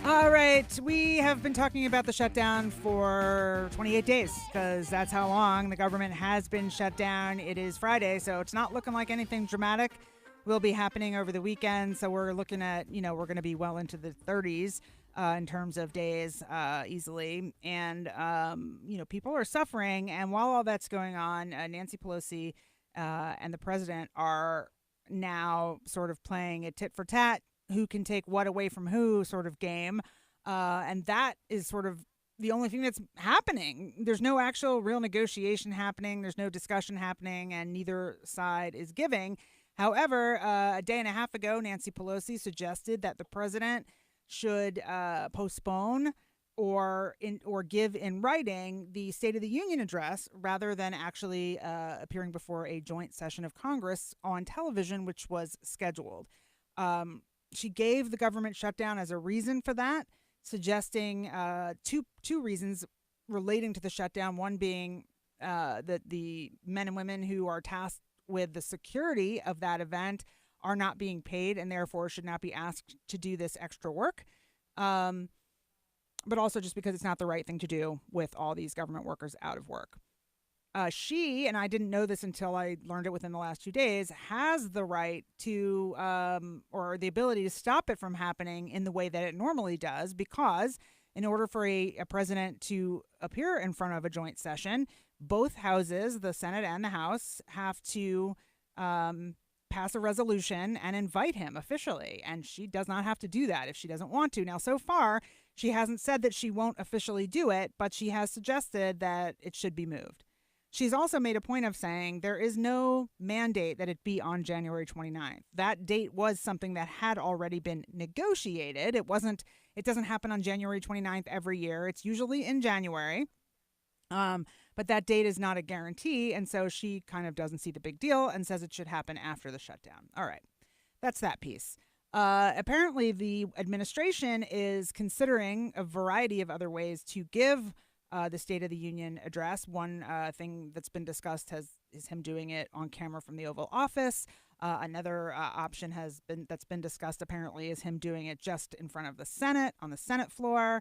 All right, we have been talking about the shutdown for 28 days because that's how long the government has been shut down. It is Friday, so it's not looking like anything dramatic will be happening over the weekend. So we're looking at, we're going to be well into the 30s in terms of days easily. And, people are suffering. And while all that's going on, Nancy Pelosi and the president are now sort of playing a tit for tat, who can take what away from who sort of game. And that is sort of the only thing that's happening. There's no actual real negotiation happening. There's no discussion happening, and neither side is giving. However, a day and a half ago, Nancy Pelosi suggested that the president should postpone or give in writing the State of the Union address rather than actually appearing before a joint session of Congress on television, which was scheduled. She gave the government shutdown as a reason for that, suggesting two reasons relating to the shutdown. One being that the men and women who are tasked with the security of that event are not being paid and therefore should not be asked to do this extra work. But also just because it's not the right thing to do with all these government workers out of work. She, and I didn't know this until I learned it within the last 2 days, has the right to, or the ability to stop it from happening in the way that it normally does, because in order for a president to appear in front of a joint session, both houses, the Senate and the House, have to pass a resolution and invite him officially. And she does not have to do that if she doesn't want to. Now, so far, she hasn't said that she won't officially do it, but she has suggested that it should be moved. She's also made a point of saying there is no mandate that it be on January 29th. That date was something that had already been negotiated. It doesn't happen on January 29th every year. It's usually in January. But that date is not a guarantee. And so she kind of doesn't see the big deal and says it should happen after the shutdown. All right. That's that piece. Apparently, the administration is considering a variety of other ways to give the State of the Union address. One thing that's been discussed is him doing it on camera from the Oval Office. Another option that's been discussed apparently is him doing it just in front of the Senate, on the Senate floor.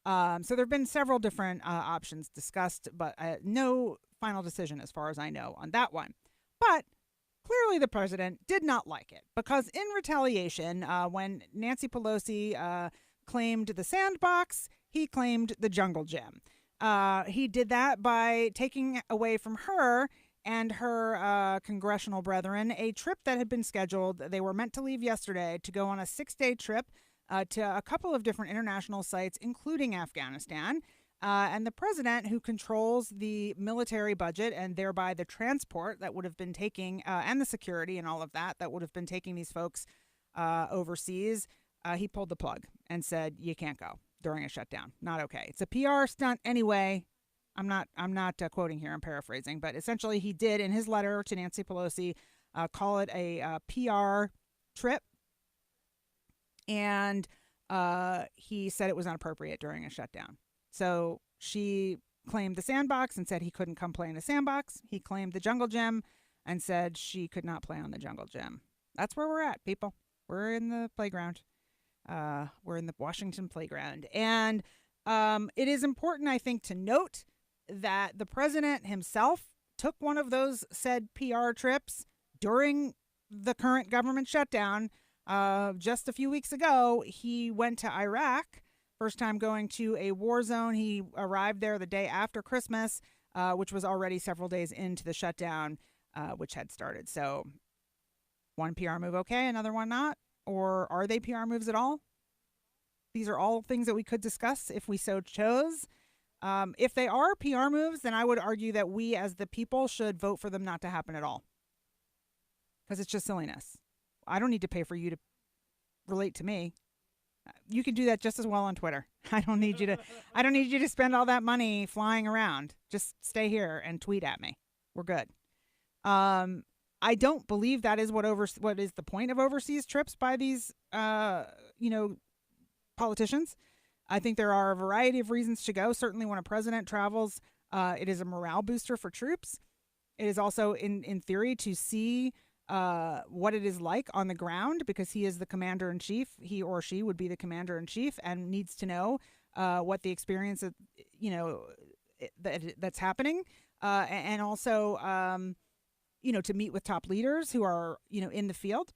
So there have been several different options discussed, but no final decision as far as I know on that one. But clearly the president did not like it, because in retaliation, when Nancy Pelosi claimed the sandbox, he claimed the jungle gym. He did that by taking away from her and her congressional brethren a trip that had been scheduled. They were meant to leave yesterday to go on a 6-day trip to a couple of different international sites, including Afghanistan. And the president, who controls the military budget and thereby the transport that would have been taking, and the security and all of that would have been taking these folks overseas, he pulled the plug and said, you can't go during a shutdown. Not okay. It's a PR stunt anyway. I'm not quoting here. I'm paraphrasing. But essentially he did, in his letter to Nancy Pelosi, call it a PR trip. And he said it was inappropriate during a shutdown. So she claimed the sandbox and said he couldn't come play in the sandbox. He claimed the jungle gym and said she could not play on the jungle gym. That's where we're at, people. We're in the playground. We're in the Washington playground. And it is important, I think, to note that the president himself took one of those said PR trips during the current government shutdown. Just a few weeks ago, he went to Iraq, first time going to a war zone. He arrived there the day after Christmas, which was already several days into the shutdown, which had started. So one PR move okay, another one not? Or are they PR moves at all? These are all things that we could discuss if we so chose. If they are PR moves, then I would argue that we as the people should vote for them not to happen at all. Because it's just silliness. I don't need to pay for you to relate to me. You can do that just as well on Twitter. I don't need you to spend all that money flying around. Just stay here and tweet at me. We're good. I don't believe that is what is the point of overseas trips by these politicians. I think there are a variety of reasons to go. Certainly when a president travels, it is a morale booster for troops. It is also in theory to see what it is like on the ground, because he is the commander in chief. He or she would be the commander in chief and needs to know what the experience of, that's happening, and also to meet with top leaders who are in the field.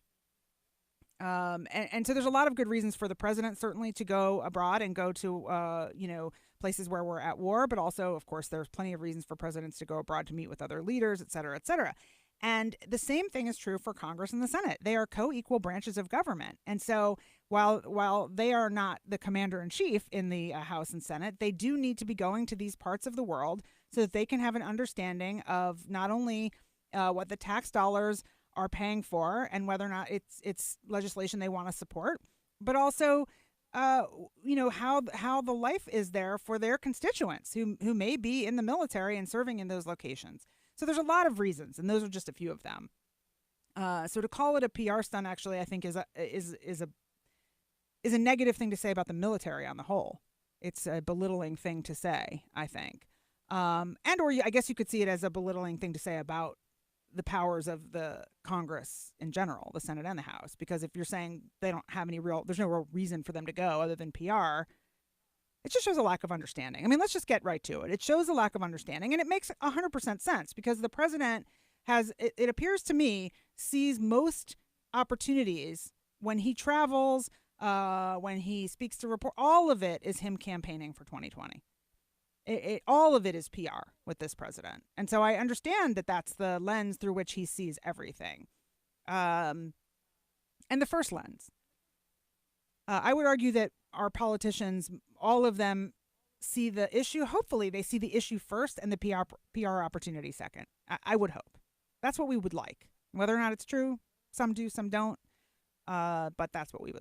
And so there's a lot of good reasons for the president certainly to go abroad and go to places where we're at war, but also, of course, there's plenty of reasons for presidents to go abroad to meet with other leaders, et cetera, et cetera. And the same thing is true for Congress and the Senate. They are co-equal branches of government. And so while they are not the commander in chief in the House and Senate, they do need to be going to these parts of the world so that they can have an understanding of not only what the tax dollars are paying for and whether or not it's legislation they want to support, but also how the life is there for their constituents who may be in the military and serving in those locations. So there's a lot of reasons, and those are just a few of them. So to call it a PR stunt, actually, I think is a negative thing to say about the military on the whole. It's a belittling thing to say, I think, I guess you could see it as a belittling thing to say about the powers of the Congress in general, the Senate and the House, because if you're saying they don't have there's no real reason for them to go other than PR. It just shows a lack of understanding. I mean, let's just get right to it. It shows a lack of understanding, and it makes 100% sense because the president it appears to me, sees most opportunities when he travels, when he speaks to report. All of it is him campaigning for 2020. All of it is PR with this president. And so I understand that that's the lens through which he sees everything. And the first lens. I would argue that our politicians, all of them, see the issue. Hopefully they see the issue first and the PR opportunity second. I would hope. That's what we would like. Whether or not it's true, some do, some don't. But that's what we would